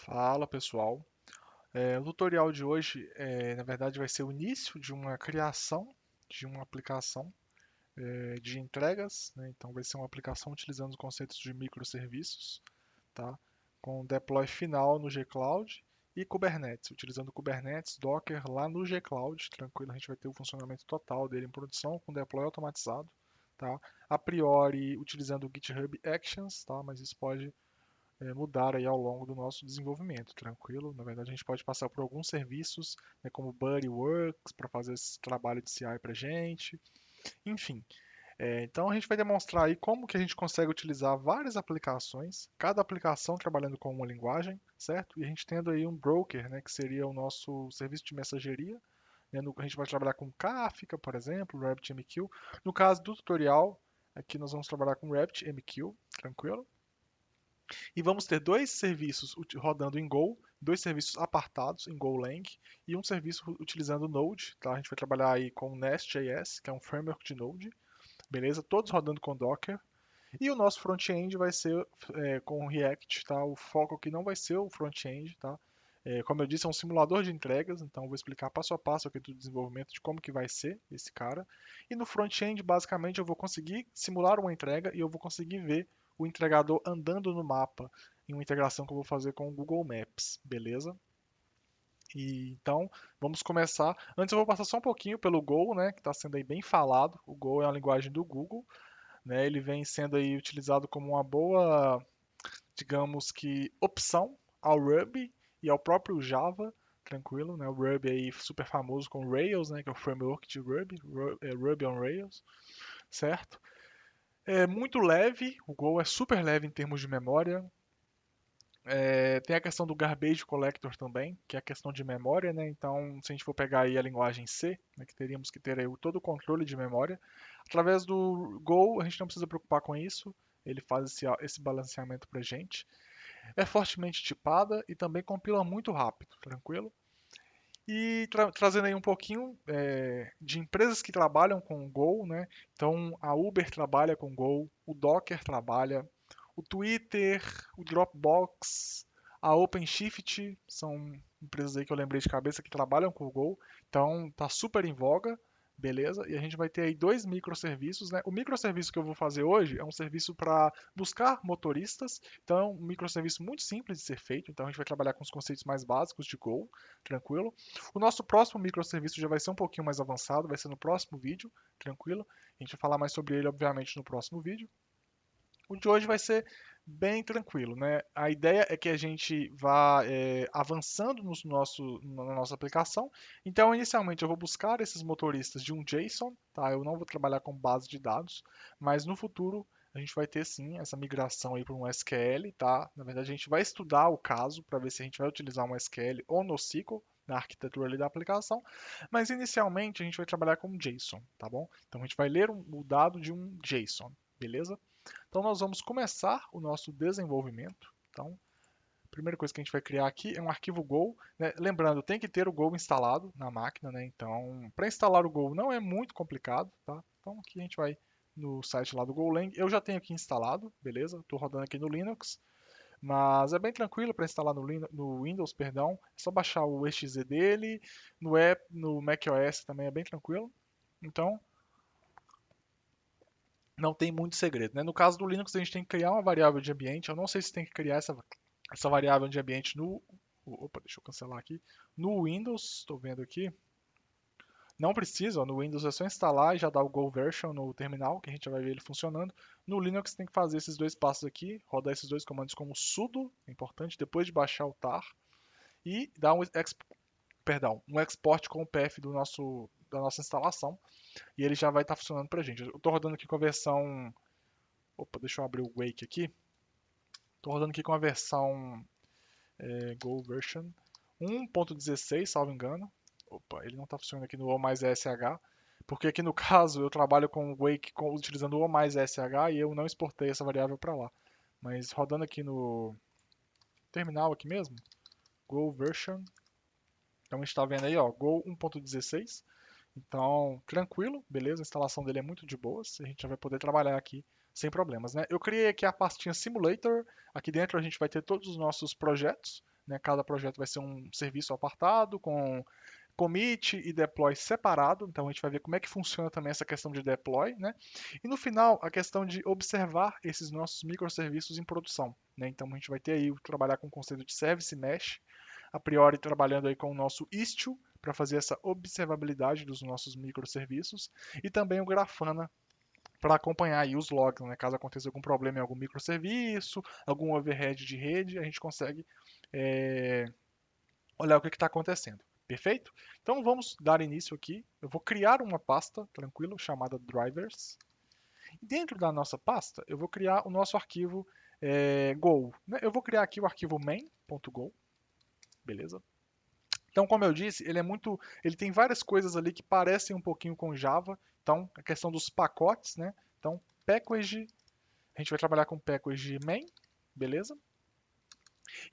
Fala pessoal, o tutorial de hoje, na verdade, vai ser o início de uma criação de uma aplicação de entregas, né? Então, vai ser uma aplicação utilizando os conceitos de microserviços, tá? Com deploy final no G-Cloud e Kubernetes, utilizando Kubernetes, Docker lá no G-Cloud, tranquilo, a gente vai ter o funcionamento total dele em produção com deploy automatizado, tá? A priori, utilizando o GitHub Actions, tá? Mas isso pode mudar aí ao longo do nosso desenvolvimento, tranquilo? Na verdade, a gente pode passar por alguns serviços, né, como Buddyworks, para fazer esse trabalho de CI para gente. Enfim, então a gente vai demonstrar aí como que a gente consegue utilizar várias aplicações, cada aplicação trabalhando com uma linguagem, certo? E a gente tendo aí um broker, né, que seria o nosso serviço de mensageria. Né, a gente vai trabalhar com Kafka, por exemplo, RabbitMQ. No caso do tutorial, aqui nós vamos trabalhar com RabbitMQ, tranquilo? E vamos ter dois serviços rodando em Go, dois serviços apartados em Golang e um serviço utilizando Node, tá? A gente vai trabalhar aí com Nest.js, que é um framework de Node, beleza? Todos rodando com Docker. E o nosso front-end vai ser com React, tá? O foco aqui não vai ser o front-end, tá? Como eu disse, é um simulador de entregas, então eu vou explicar passo a passo aqui do desenvolvimento de como que vai ser esse cara. E no front-end, basicamente, eu vou conseguir simular uma entrega e eu vou conseguir ver o entregador andando no mapa em uma integração que eu vou fazer com o Google Maps, beleza? E então, vamos começar. Antes eu vou passar só um pouquinho pelo Go, né, que está sendo aí bem falado. O Go é a linguagem do Google, né? Ele vem sendo aí utilizado como uma boa, digamos que, opção ao Ruby e ao próprio Java, tranquilo, né? O Ruby aí super famoso com Rails, né? Que é o framework de Ruby, Ruby on Rails, certo? É muito leve, o Go é super leve em termos de memória. Tem a questão do garbage collector também, que é a questão de memória, né? Então, se a gente for pegar aí a linguagem C, né, que teríamos que ter aí todo o controle de memória, através do Go a gente não precisa preocupar com isso, ele faz esse balanceamento para a gente. É fortemente tipada e também compila muito rápido, tranquilo? E trazendo aí um pouquinho de empresas que trabalham com o Go, né? Então a Uber trabalha com Go, o Docker trabalha, o Twitter, o Dropbox, a OpenShift são empresas aí que eu lembrei de cabeça que trabalham com o Go. Então tá super em voga, beleza? E a gente vai ter aí dois microserviços, né? O microserviço que eu vou fazer hoje é um serviço para buscar motoristas. Então é um microserviço muito simples de ser feito. Então a gente vai trabalhar com os conceitos mais básicos de Go, tranquilo? O nosso próximo microserviço já vai ser um pouquinho mais avançado, vai ser no próximo vídeo, tranquilo? A gente vai falar mais sobre ele, obviamente, no próximo vídeo. O de hoje vai ser bem tranquilo, né? A ideia é que a gente vá avançando na nossa aplicação. Então, inicialmente, eu vou buscar esses motoristas de um JSON, tá? Eu não vou trabalhar com base de dados, mas no futuro a gente vai ter sim essa migração aí para um SQL, tá? Na verdade, a gente vai estudar o caso para ver se a gente vai utilizar um SQL ou NoSQL na arquitetura ali da aplicação, mas inicialmente a gente vai trabalhar com JSON, tá bom? Então a gente vai ler o dado de um JSON, beleza? Então nós vamos começar o nosso desenvolvimento. Então, a primeira coisa que a gente vai criar aqui é um arquivo Go, né? Lembrando, tem que ter o Go instalado na máquina, né? Então, para instalar o Go não é muito complicado, tá? Então aqui a gente vai no site lá do Golang. Eu já tenho aqui instalado, beleza? Estou rodando aqui no Linux, mas é bem tranquilo para instalar no Windows, perdão. É só baixar o exe dele, no macOS também é bem tranquilo. Então, não tem muito segredo, né? No caso do Linux, a gente tem que criar uma variável de ambiente. Eu não sei se tem que criar essa variável de ambiente no. Opa, deixa eu cancelar aqui. No Windows, estou vendo aqui. Não precisa, ó, no Windows é só instalar e já dá o Go version no terminal, que a gente já vai ver ele funcionando. No Linux tem que fazer esses dois passos aqui, rodar esses dois comandos como sudo, é importante, depois de baixar o tar, e dar um export com o path da nossa instalação, e ele já vai estar funcionando para a gente. Eu estou rodando aqui com a versão. Opa, deixa eu abrir o Wake aqui. Estou rodando aqui com a versão Go version 1.16, salvo engano. Opa, ele não está funcionando aqui no O mais SH, porque aqui no caso eu trabalho com o Wake utilizando o O mais SH e eu não exportei essa variável para lá. Mas rodando aqui no terminal aqui mesmo, Go version, então a gente está vendo aí, ó, Go 1.16. Então, tranquilo, beleza, a instalação dele é muito de boas, a gente já vai poder trabalhar aqui sem problemas, né? Eu criei aqui a pastinha Simulator, aqui dentro a gente vai ter todos os nossos projetos, né? Cada projeto vai ser um serviço apartado com commit e deploy separado, então a gente vai ver como é que funciona também essa questão de deploy, né? E no final, a questão de observar esses nossos microserviços em produção, né? Então a gente vai ter aí trabalhar com o conceito de service mesh, a priori trabalhando aí com o nosso Istio para fazer essa observabilidade dos nossos microserviços e também o Grafana para acompanhar aí os logs, né? Caso aconteça algum problema em algum microserviço, algum overhead de rede, a gente consegue é, olhar o que está acontecendo. Perfeito? Então vamos dar início aqui. Eu vou criar uma pasta, tranquilo, chamada drivers. E dentro da nossa pasta, eu vou criar o nosso arquivo Go. Né? Eu vou criar aqui o arquivo main.go, beleza? Então, como eu disse, ele tem várias coisas ali que parecem um pouquinho com Java. Então, a questão dos pacotes, né? Então, package, a gente vai trabalhar com package main, beleza?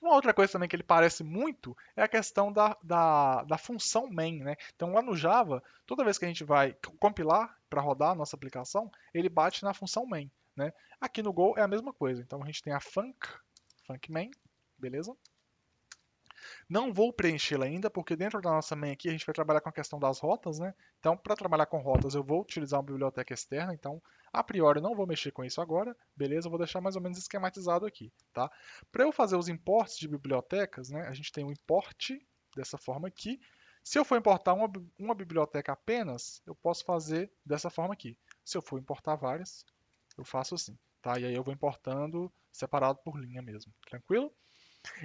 Uma outra coisa também que ele parece muito é a questão da função main, né? Então lá no Java, toda vez que a gente vai compilar para rodar a nossa aplicação, ele bate na função main, né? Aqui no Go é a mesma coisa. Então a gente tem a func main, beleza? Não vou preenchê-la ainda, porque dentro da nossa main aqui a gente vai trabalhar com a questão das rotas, né? Então, para trabalhar com rotas, eu vou utilizar uma biblioteca externa. Então, a priori, não vou mexer com isso agora. Beleza? Eu vou deixar mais ou menos esquematizado aqui, tá? Para eu fazer os imports de bibliotecas, né? A gente tem um import dessa forma aqui. Se eu for importar uma biblioteca apenas, eu posso fazer dessa forma aqui. Se eu for importar várias, eu faço assim, tá? E aí eu vou importando separado por linha mesmo. Tranquilo?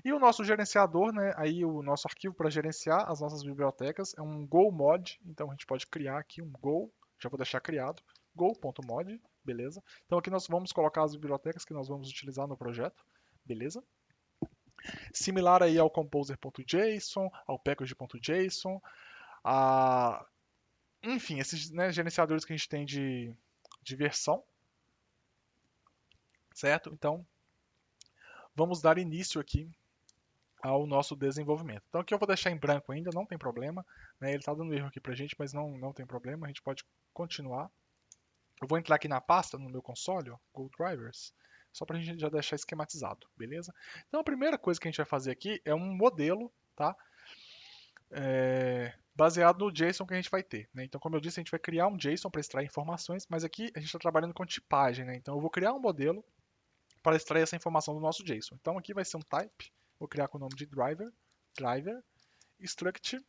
E o nosso gerenciador, né, aí o nosso arquivo para gerenciar as nossas bibliotecas é um Go mod, então a gente pode criar aqui um Go, já vou deixar criado, go.mod, beleza? Então aqui nós vamos colocar as bibliotecas que nós vamos utilizar no projeto, beleza? Similar aí ao composer.json, ao package.json, a... enfim, esses, né, gerenciadores que a gente tem de versão, certo? Então vamos dar início aqui ao nosso desenvolvimento. Então aqui eu vou deixar em branco ainda, não tem problema. Né? Ele está dando erro aqui para a gente, mas não tem problema, a gente pode continuar. Eu vou entrar aqui na pasta, no meu console, ó, Go Drivers, só para a gente já deixar esquematizado, beleza? Então a primeira coisa que a gente vai fazer aqui é um modelo, tá? Baseado no JSON que a gente vai ter. Né? Então, como eu disse, a gente vai criar um JSON para extrair informações, mas aqui a gente está trabalhando com tipagem. Né? Então eu vou criar um modelo para extrair essa informação do nosso JSON. Então aqui vai ser um type, vou criar com o nome de driver, struct,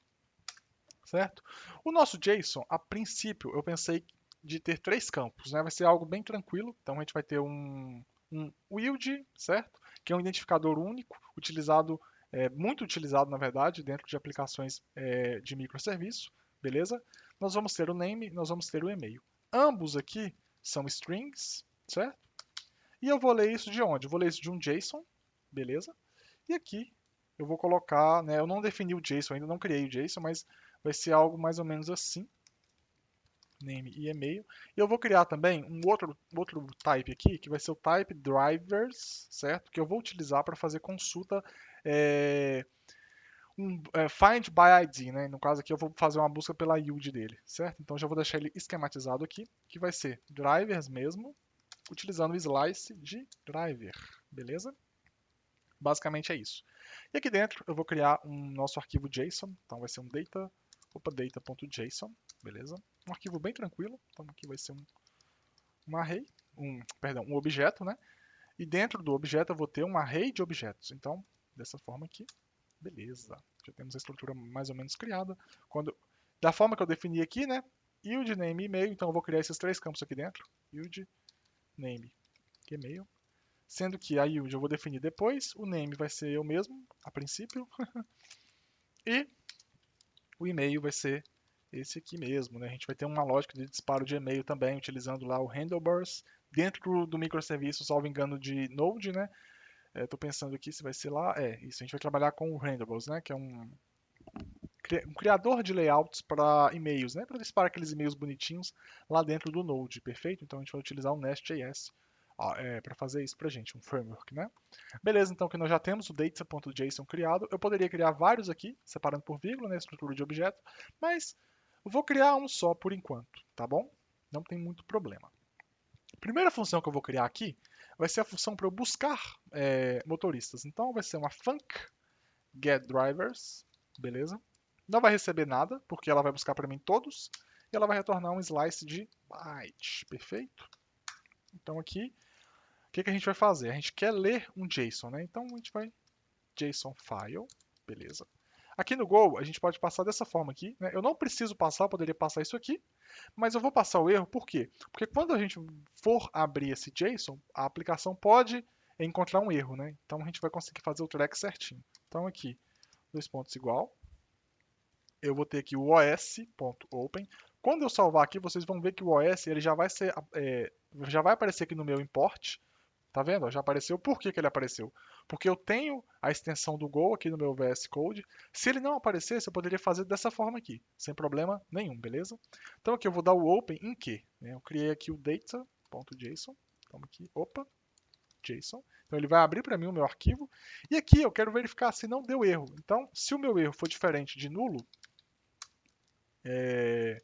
certo? O nosso JSON, a princípio, eu pensei de ter três campos, né? Vai ser algo bem tranquilo. Então a gente vai ter um yield, certo? Que é um identificador único, utilizado, muito utilizado na verdade, dentro de aplicações de microserviço, beleza? Nós vamos ter o name, nós vamos ter o e-mail. Ambos aqui são strings, certo? E eu vou ler isso de onde? Eu vou ler isso de um JSON, beleza? E aqui eu vou colocar, né, eu não defini o JSON ainda, não criei o JSON, mas vai ser algo mais ou menos assim, name e e-mail. E eu vou criar também um outro type aqui, que vai ser o type drivers, certo? Que eu vou utilizar para fazer consulta, é, find by ID, né? No caso aqui eu vou fazer uma busca pela yield dele, certo? Então já vou deixar ele esquematizado aqui, que vai ser drivers mesmo, utilizando o slice de driver, beleza? Basicamente é isso. E aqui dentro eu vou criar um nosso arquivo JSON, então vai ser um data.json, beleza? Um arquivo bem tranquilo, então aqui vai ser um array, perdão, um objeto, né? E dentro do objeto eu vou ter um array de objetos. Então, dessa forma aqui, beleza. Já temos a estrutura mais ou menos criada. Da forma que eu defini aqui, né? Yield, name e e-mail, então eu vou criar esses três campos aqui dentro. Yield, name e e-mail. Sendo que a yield eu vou definir depois, o name vai ser eu mesmo, a princípio, e o e-mail vai ser esse aqui mesmo. Né? A gente vai ter uma lógica de disparo de e-mail também, utilizando lá o handlebars, dentro do microserviço, salvo engano, de Node, né? Estou pensando aqui se vai ser lá. Isso, a gente vai trabalhar com o handlebars, né? Que é um criador de layouts para e-mails, né? Para disparar aqueles e-mails bonitinhos lá dentro do Node, perfeito? Então a gente vai utilizar o Nest.js para fazer isso para a gente, um framework, né? Beleza, então que nós já temos o data.json criado, eu poderia criar vários aqui, separando por vírgula, né, estrutura de objeto, mas eu vou criar um só por enquanto, tá bom? Não tem muito problema. A primeira função que eu vou criar aqui vai ser a função para eu buscar motoristas. Então vai ser uma func getDrivers, beleza? Não vai receber nada, porque ela vai buscar para mim todos, e ela vai retornar um slice de byte, perfeito? Então aqui, o que a gente vai fazer? A gente quer ler um JSON, né? Então a gente vai JSON file, beleza? Aqui no Go, a gente pode passar dessa forma aqui, né? Eu não preciso passar, eu poderia passar isso aqui, mas eu vou passar o erro, por quê? Porque quando a gente for abrir esse JSON, a aplicação pode encontrar um erro, né? Então a gente vai conseguir fazer o track certinho. Então aqui, dois pontos igual, eu vou ter aqui o os.open. Quando eu salvar aqui, vocês vão ver que o os ele já vai ser, já vai aparecer aqui no meu import. Tá vendo? Já apareceu. Por que ele apareceu? Porque eu tenho a extensão do Go aqui no meu VS Code. Se ele não aparecesse, eu poderia fazer dessa forma aqui, sem problema nenhum, beleza? Então aqui eu vou dar o open em quê? Eu criei aqui o data.json. Então aqui, opa, JSON. Então ele vai abrir para mim o meu arquivo. E aqui eu quero verificar se não deu erro. Então, se o meu erro for diferente de nulo, é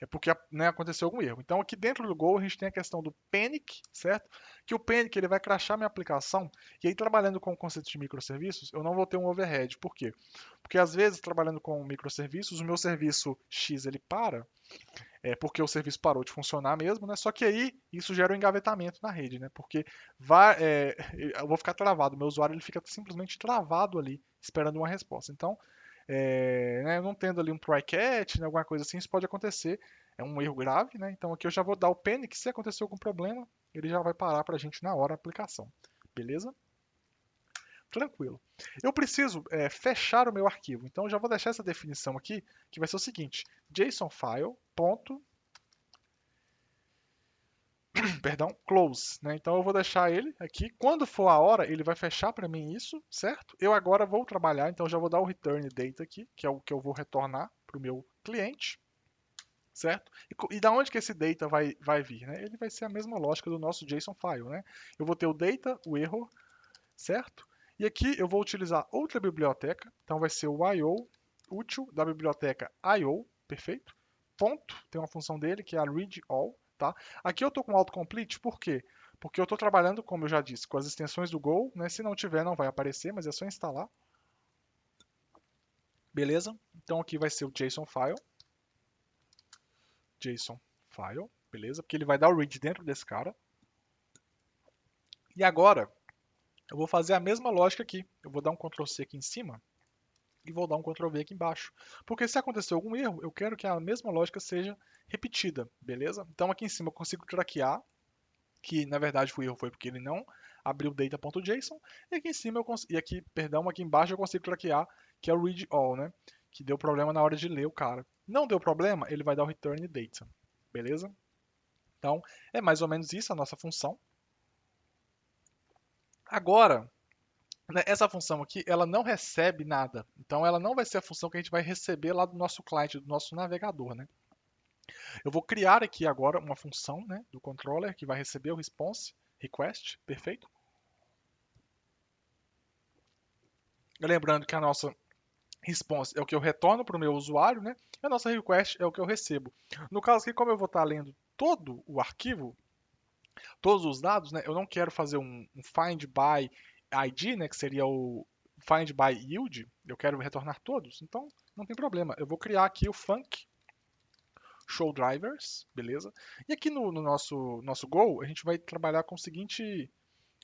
porque, né, aconteceu algum erro. Então aqui dentro do Go a gente tem a questão do panic, certo? Que o panic ele vai crashar minha aplicação e aí trabalhando com o conceito de microserviços eu não vou ter um overhead. Por quê? Porque às vezes trabalhando com microserviços o meu serviço X ele para, porque o serviço parou de funcionar mesmo, né? Só que aí isso gera um engavetamento na rede, né? Porque eu vou ficar travado, meu usuário ele fica simplesmente travado ali esperando uma resposta. Então né, não tendo ali um try catch, né, alguma coisa assim, isso pode acontecer. É um erro grave, né? Então aqui eu já vou dar o panic, se aconteceu algum problema, ele já vai parar para a gente na hora a aplicação. Beleza? Tranquilo. Eu preciso fechar o meu arquivo, então eu já vou deixar essa definição aqui, que vai ser o seguinte: JSON file. Perdão, close, né? Então eu vou deixar ele aqui. Quando for a hora, ele vai fechar para mim isso, certo? Eu agora vou trabalhar, então já vou dar o return data aqui, que é o que eu vou retornar para o meu cliente, certo? E da onde que esse data vai vir, né? Ele vai ser a mesma lógica do nosso JSON file, né? Eu vou ter o data, o error, certo? E aqui eu vou utilizar outra biblioteca, então vai ser o IO útil da biblioteca IO, perfeito? Ponto, tem uma função dele que é a read all, tá? Aqui eu estou com autocomplete, por quê? Porque eu estou trabalhando, como eu já disse, com as extensões do Go, né? Se não tiver, não vai aparecer, mas é só instalar. Beleza? Então aqui vai ser o JSON file, beleza? Porque ele vai dar o read dentro desse cara. E agora, eu vou fazer a mesma lógica aqui. Eu vou dar um Ctrl C aqui em cima e vou dar um Ctrl V aqui embaixo. Porque se acontecer algum erro, eu quero que a mesma lógica seja repetida, beleza? Então aqui em cima eu consigo traquear, que na verdade o erro foi porque ele não abriu data.json, e aqui em cima aqui embaixo eu consigo traquear, que é o read all, né? Que deu problema na hora de ler o cara. Não deu problema, ele vai dar o return data, beleza? Então é mais ou menos isso a nossa função. Agora, né, essa função aqui, ela não recebe nada. Então, ela não vai ser a função que a gente vai receber lá do nosso cliente, do nosso navegador, né? Eu vou criar aqui agora uma função, né, do controller que vai receber o response request, perfeito? Lembrando que a nossa response é o que eu retorno para o meu usuário, né? E a nossa request é o que eu recebo. No caso aqui, como eu vou estar lendo todo o arquivo, todos os dados, né? Eu não quero fazer um find by ID, né? Que seria o find by yield. Eu quero retornar todos. Então, não tem problema. Eu vou criar aqui o func show drivers, beleza? E aqui no nosso Go, a gente vai trabalhar com o seguinte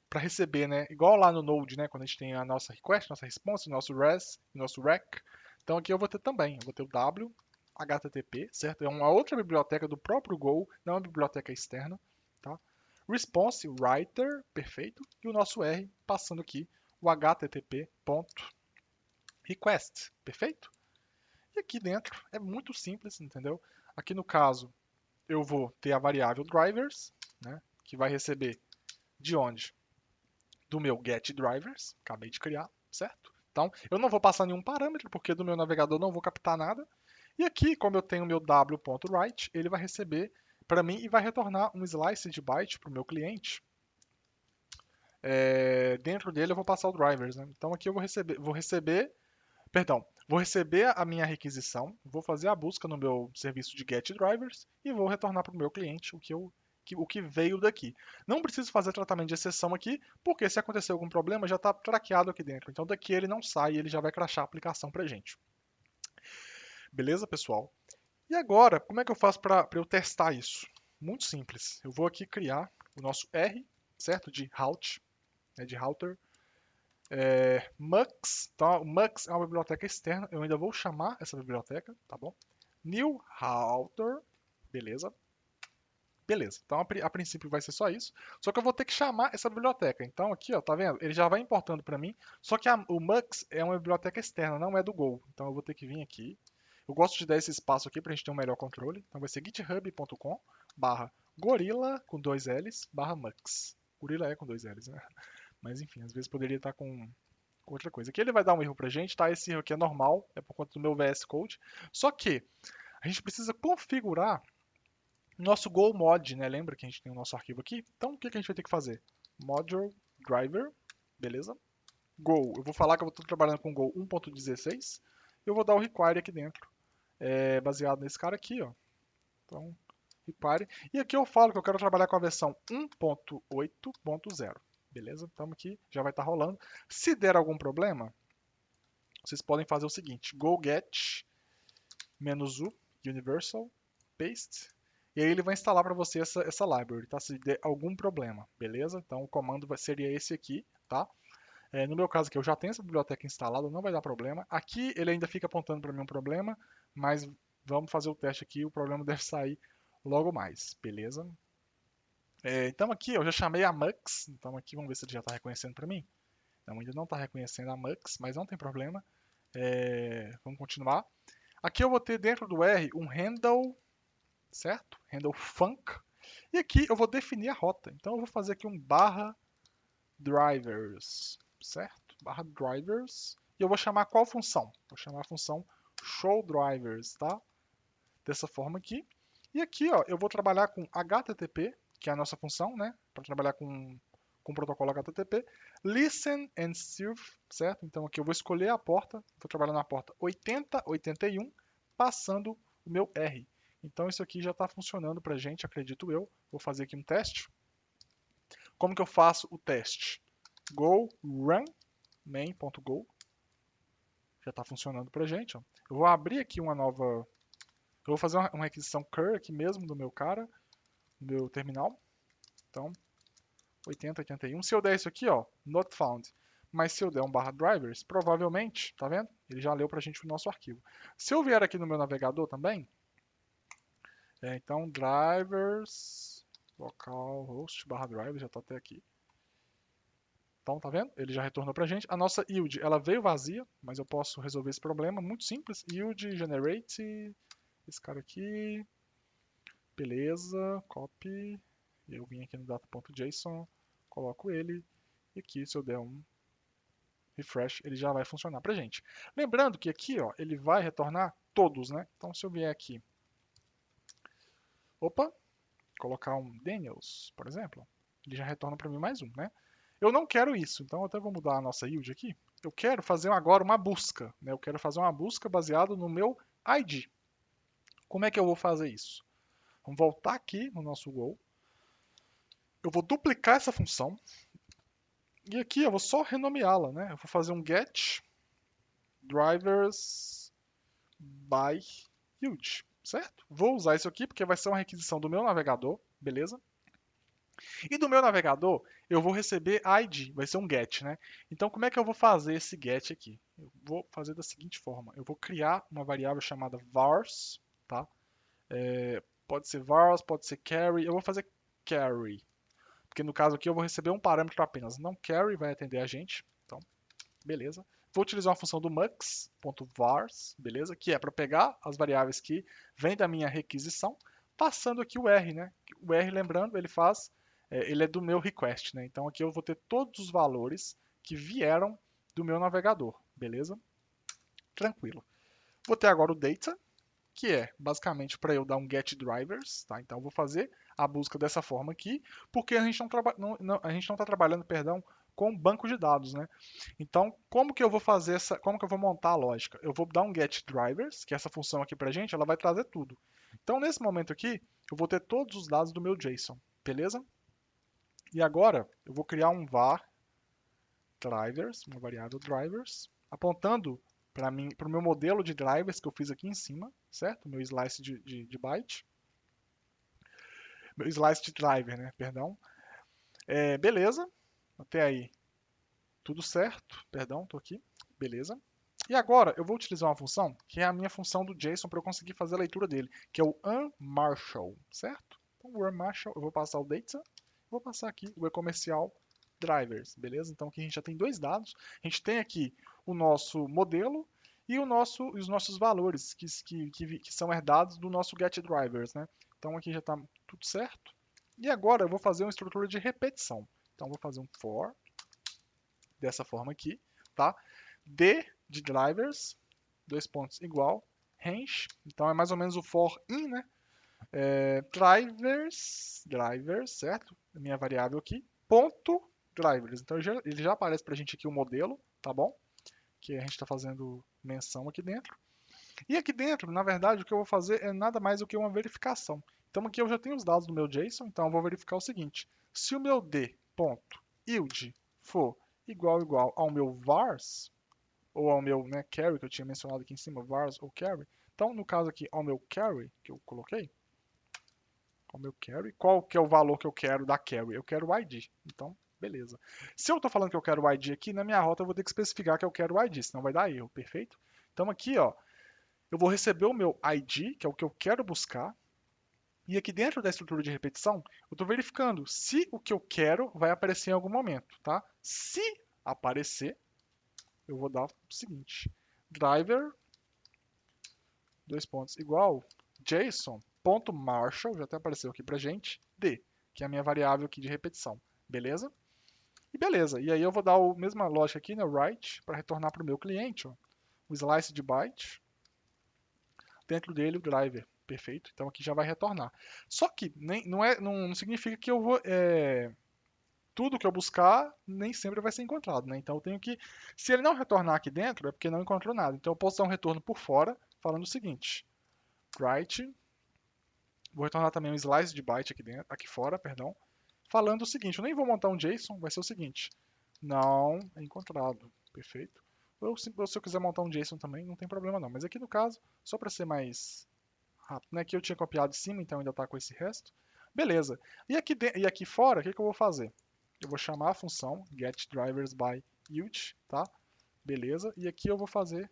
para receber, né? Igual lá no Node, né? Quando a gente tem a nossa request, nossa response, nosso res, nosso rec. Então aqui eu vou ter também, eu vou ter o w HTTP, certo? É uma outra biblioteca do próprio Go, não é uma biblioteca externa, tá? Response writer, perfeito, e o nosso R passando aqui o http ponto request, perfeito? E aqui dentro é muito simples, entendeu? Aqui no caso eu vou ter a variável drivers, né? Que vai receber de onde? Do meu get drivers, acabei de criar, certo? Então, eu não vou passar nenhum parâmetro, porque do meu navegador não vou captar nada. E aqui, como eu tenho o meu w.write, ele vai receber para mim e vai retornar um slice de byte para o meu cliente. Dentro dele eu vou passar o drivers, né? Então aqui eu vou receber a minha requisição, vou fazer a busca no meu serviço de get drivers e vou retornar para o meu cliente o que eu o que veio daqui. Não preciso fazer tratamento de exceção aqui, porque se acontecer algum problema já está traqueado aqui dentro. Então daqui ele não sai e ele já vai crashar a aplicação para gente. Beleza, pessoal? E agora, como é que eu faço para eu testar isso? Muito simples. Eu vou aqui criar o nosso R, certo? De route, né, de router. Mux, então, o Mux é uma biblioteca externa. Eu ainda vou chamar essa biblioteca, tá bom? New router, beleza? Beleza. Então a princípio vai ser só isso. Só que eu vou ter que chamar essa biblioteca. Então aqui, ó, tá vendo? Ele já vai importando para mim. Só que o Mux é uma biblioteca externa, não é do Go. Então eu vou ter que vir aqui. Eu gosto de dar esse espaço aqui para a gente ter um melhor controle. Então vai ser github.com barra gorilla com dois L's barra Mux. Gorilla é com dois L's, né? Mas enfim, às vezes poderia estar com outra coisa. Aqui ele vai dar um erro pra gente, tá? Esse erro aqui é normal, é por conta do meu VS Code. Só que a gente precisa configurar nosso Go mod, né? Lembra que a gente tem o nosso arquivo aqui? Então o que a gente vai ter que fazer? Module driver, beleza? Go, eu vou falar que eu estou trabalhando com Go 1.16. Eu vou dar o require aqui dentro, baseado nesse cara aqui, ó. Então, require. E aqui eu falo que eu quero trabalhar com a versão 1.8.0. Beleza? Então aqui já vai estar rolando. Se der algum problema, vocês podem fazer o seguinte: go get -u universal paste. E aí ele vai instalar para você essa library, tá? Se der algum problema, beleza? Então o comando seria esse aqui, tá? No meu caso aqui, eu já tenho essa biblioteca instalada, não vai dar problema. Aqui ele ainda fica apontando para mim um problema, mas vamos fazer o teste aqui, o problema deve sair logo mais, beleza? Então aqui eu já chamei a Mux, então aqui vamos ver se ele já está reconhecendo para mim. Não, ainda não está reconhecendo a Mux, mas não tem problema. Vamos continuar. Aqui eu vou ter dentro do R um handle, certo? Handle func. E aqui eu vou definir a rota. Então eu vou fazer aqui um barra drivers, certo? Barra drivers. E eu vou chamar qual função? Vou chamar a função show drivers, tá? Dessa forma aqui. E aqui, ó, eu vou trabalhar com HTTP, que é a nossa função, né? Para trabalhar com o protocolo HTTP. Listen and serve, certo? Então aqui eu vou escolher a porta, vou trabalhar na porta 8081, passando o meu R. Então isso aqui já está funcionando para a gente, acredito eu. Vou fazer aqui um teste. Como que eu faço o teste? Go run main.go. Já está funcionando para a gente. Ó. Eu vou abrir aqui uma nova. Eu vou fazer uma requisição cur aqui mesmo do meu cara, do meu terminal. Então, 8081. Se eu der isso aqui, ó, not found. Mas se eu der um barra drivers, provavelmente, tá vendo? Ele já leu pra gente o nosso arquivo. Se eu vier aqui no meu navegador também, então drivers, localhost barra drivers, já tá até aqui. Então, tá vendo? Ele já retornou pra gente. A nossa yield, ela veio vazia, mas eu posso resolver esse problema. Muito simples. Yield generate, esse cara aqui. Beleza, copy. Eu vim aqui no data.json, coloco ele. E aqui, se eu der um refresh, ele já vai funcionar pra gente. Lembrando que aqui, ó, ele vai retornar todos, né? Então, se eu vier aqui, opa, colocar um Daniels, por exemplo, ele já retorna para mim mais um, né? Eu não quero isso, então eu até vou mudar a nossa yield aqui. Eu quero fazer agora uma busca, né? Eu quero fazer uma busca baseada no meu ID. Como é que eu vou fazer isso? Vamos voltar aqui no nosso Go. Eu vou duplicar essa função. E aqui eu vou só renomeá-la, né? Eu vou fazer um get drivers by yield, certo? Vou usar isso aqui porque vai ser uma requisição do meu navegador, beleza? E do meu navegador, eu vou receber ID, vai ser um get, né? Então, como é que eu vou fazer esse get aqui? Eu vou fazer da seguinte forma: eu vou criar uma variável chamada vars, tá? Pode ser vars, pode ser carry. Eu vou fazer carry, porque no caso aqui eu vou receber um parâmetro apenas. Não carry vai atender a gente, então, beleza. Vou utilizar uma função do mux.vars, beleza? Que é para pegar as variáveis que vêm da minha requisição, passando aqui o R, né? O R, lembrando, ele é do meu request, né? Então aqui eu vou ter todos os valores que vieram do meu navegador, beleza? Tranquilo. Vou ter agora o data, que é basicamente para eu dar um get drivers, tá? Então eu vou fazer a busca dessa forma aqui, porque a gente não está trabalhando, perdão, com banco de dados, né? Então, como que eu vou fazer como que eu vou montar a lógica? Eu vou dar um get drivers, que é essa função aqui pra gente, ela vai trazer tudo. Então, nesse momento aqui, eu vou ter todos os dados do meu JSON, beleza? E agora eu vou criar um var drivers, uma variável drivers, apontando para o meu modelo de drivers que eu fiz aqui em cima, certo? Meu slice de byte. Meu slice de driver, né? Perdão. Beleza. Até aí, tudo certo. Perdão, estou aqui. Beleza. E agora eu vou utilizar uma função que é a minha função do JSON para eu conseguir fazer a leitura dele, que é o unMarshal, certo? Então o unMarshal, eu vou passar o data, vou passar aqui o e-comercial drivers, beleza? Então aqui a gente já tem dois dados. A gente tem aqui o nosso modelo e os nossos valores que são herdados do nosso getDrivers, né? Então aqui já está tudo certo. E agora eu vou fazer uma estrutura de repetição. Então eu vou fazer um for dessa forma aqui, tá? D de drivers, dois pontos igual, range, então é mais ou menos o for in, né? Drivers, certo? Minha variável aqui, ponto drivers. Então ele já aparece para a gente aqui o modelo, tá bom? Que a gente está fazendo menção aqui dentro. E aqui dentro, na verdade, o que eu vou fazer é nada mais do que uma verificação. Então aqui eu já tenho os dados do meu JSON, então eu vou verificar o seguinte: se o meu d.yield for igual ao meu vars, ou ao meu, né, carry, que eu tinha mencionado aqui em cima, vars ou carry. Então, no caso aqui, ao meu carry, que eu coloquei, ao meu carry, qual que é o valor que eu quero da carry? Eu quero o ID. Então, beleza. Se eu estou falando que eu quero o ID aqui, na minha rota eu vou ter que especificar que eu quero o ID, senão vai dar erro, perfeito? Então aqui, ó, eu vou receber o meu ID, que é o que eu quero buscar, e aqui dentro da estrutura de repetição, eu estou verificando se o que eu quero vai aparecer em algum momento, tá? Se aparecer, eu vou dar o seguinte: driver, dois pontos, igual, JSON.Marshal, já até apareceu aqui pra gente, D, que é a minha variável aqui de repetição, beleza? E beleza, e aí eu vou dar a mesma lógica aqui, né, write, para retornar para o meu cliente, ó, o slice de byte, dentro dele o driver, perfeito, então aqui já vai retornar. Só que não significa que eu vou, tudo que eu buscar nem sempre vai ser encontrado, né? Então eu tenho que, se ele não retornar aqui dentro, é porque não encontrou nada. Então eu posso dar um retorno por fora, falando o seguinte: write, vou retornar também um slice de byte aqui dentro, aqui fora, perdão, falando o seguinte: eu nem vou montar um JSON, vai ser o seguinte: não é encontrado, perfeito. Ou se eu quiser montar um JSON também, não tem problema não. Mas aqui no caso, só para ser mais rápido, né? Aqui eu tinha copiado de cima, então ainda está com esse resto. Beleza. E aqui fora, o que eu vou fazer? Eu vou chamar a função getDriversByYield, tá? Beleza. E aqui eu vou fazer.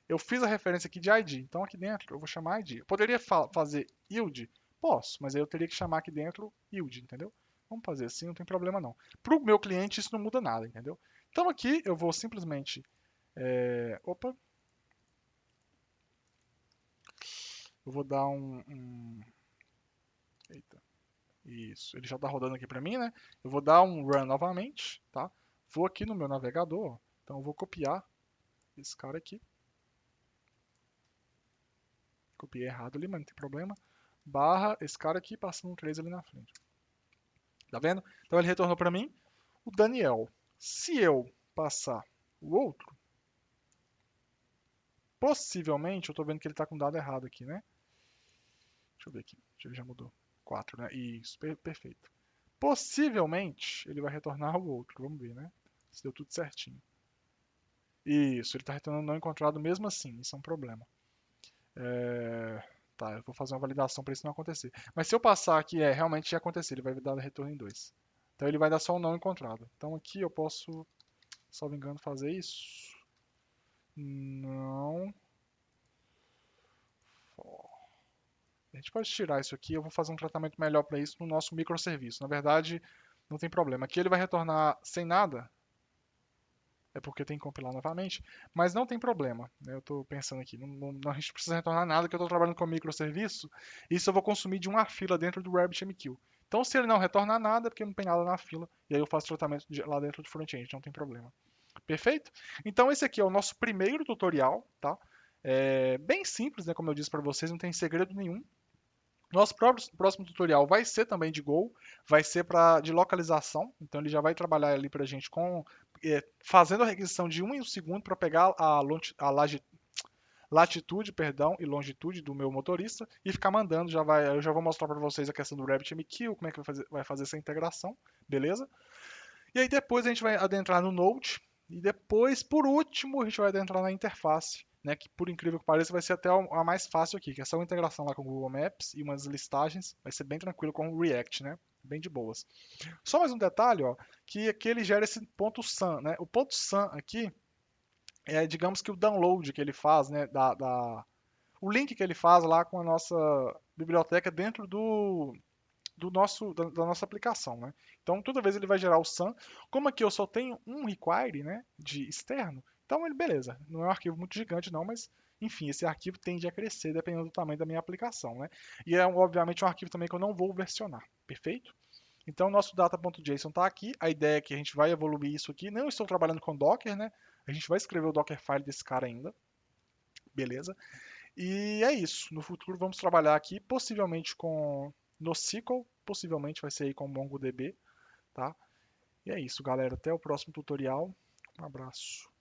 Eu fiz a referência aqui de ID, então aqui dentro eu vou chamar ID. Eu poderia fazer yield? Posso, mas aí eu teria que chamar aqui dentro yield, entendeu? Vamos fazer assim, não tem problema não. Para o meu cliente isso não muda nada, entendeu? Então aqui eu vou simplesmente. Opa! Eu vou dar Eita. Isso, ele já está rodando aqui para mim, né? Eu vou dar um run novamente, tá? Vou aqui no meu navegador, ó. Então eu vou copiar esse cara aqui. Copiei errado ali, mas não tem problema. Barra esse cara aqui, passando um 3 ali na frente. Tá vendo? Então ele retornou para mim o Daniel. Se eu passar o outro, possivelmente, eu estou vendo que ele está com dado errado aqui, né? Deixa eu ver aqui. Ele já mudou. 4, né? Isso, perfeito. Possivelmente ele vai retornar o outro. Vamos ver, né? Se deu tudo certinho. Isso, ele está retornando não encontrado mesmo assim. Isso é um problema. Tá, eu vou fazer uma validação para isso não acontecer. Mas se eu passar aqui, realmente ia acontecer. Ele vai dar retorno em 2. Então ele vai dar só um não encontrado. Então aqui eu posso, salvo engano, fazer isso. Não. A gente pode tirar isso aqui. Eu vou fazer um tratamento melhor para isso no nosso microserviço. Na verdade, não tem problema. Aqui ele vai retornar sem nada. É porque tem que compilar novamente, mas não tem problema, né? Eu estou pensando aqui, a gente não precisa retornar nada, que eu estou trabalhando com microserviço, isso eu vou consumir de uma fila dentro do RabbitMQ. Então, se ele não retornar nada, é porque não tem nada na fila, e aí eu faço tratamento lá dentro do front-end, não tem problema. Perfeito? Então, esse aqui é o nosso primeiro tutorial, tá? É bem simples, né? Como eu disse para vocês, não tem segredo nenhum. Nosso próximo tutorial vai ser também de Go, vai ser de localização, então ele já vai trabalhar ali para a gente fazendo a requisição de 1 segundo para pegar latitude, perdão, e longitude do meu motorista e ficar mandando. Eu já vou mostrar para vocês a questão do RabbitMQ, como é que vai fazer essa integração, beleza? E aí depois a gente vai adentrar no Node e depois, por último, a gente vai adentrar na interface, né, que por incrível que pareça vai ser até a mais fácil aqui, que é só uma integração lá com o Google Maps e umas listagens, vai ser bem tranquilo com o React, né? Bem de boas. Só mais um detalhe, ó, que aqui ele gera esse ponto SAM, né? O ponto SAM aqui é, digamos que o download que ele faz, né, o link que ele faz lá com a nossa biblioteca dentro da nossa aplicação, né? Então, toda vez ele vai gerar o SAM. Como aqui eu só tenho um require, né, de externo, então ele, beleza, não é um arquivo muito gigante não, mas enfim, esse arquivo tende a crescer dependendo do tamanho da minha aplicação, né? E é, obviamente, um arquivo também que eu não vou versionar, perfeito? Então, nosso data.json está aqui. A ideia é que a gente vai evoluir isso aqui. Não estou trabalhando com Docker, né? A gente vai escrever o Dockerfile desse cara ainda, beleza? E é isso. No futuro vamos trabalhar aqui, possivelmente com NoSQL, possivelmente vai ser aí com MongoDB, tá? E é isso, galera. Até o próximo tutorial. Um abraço.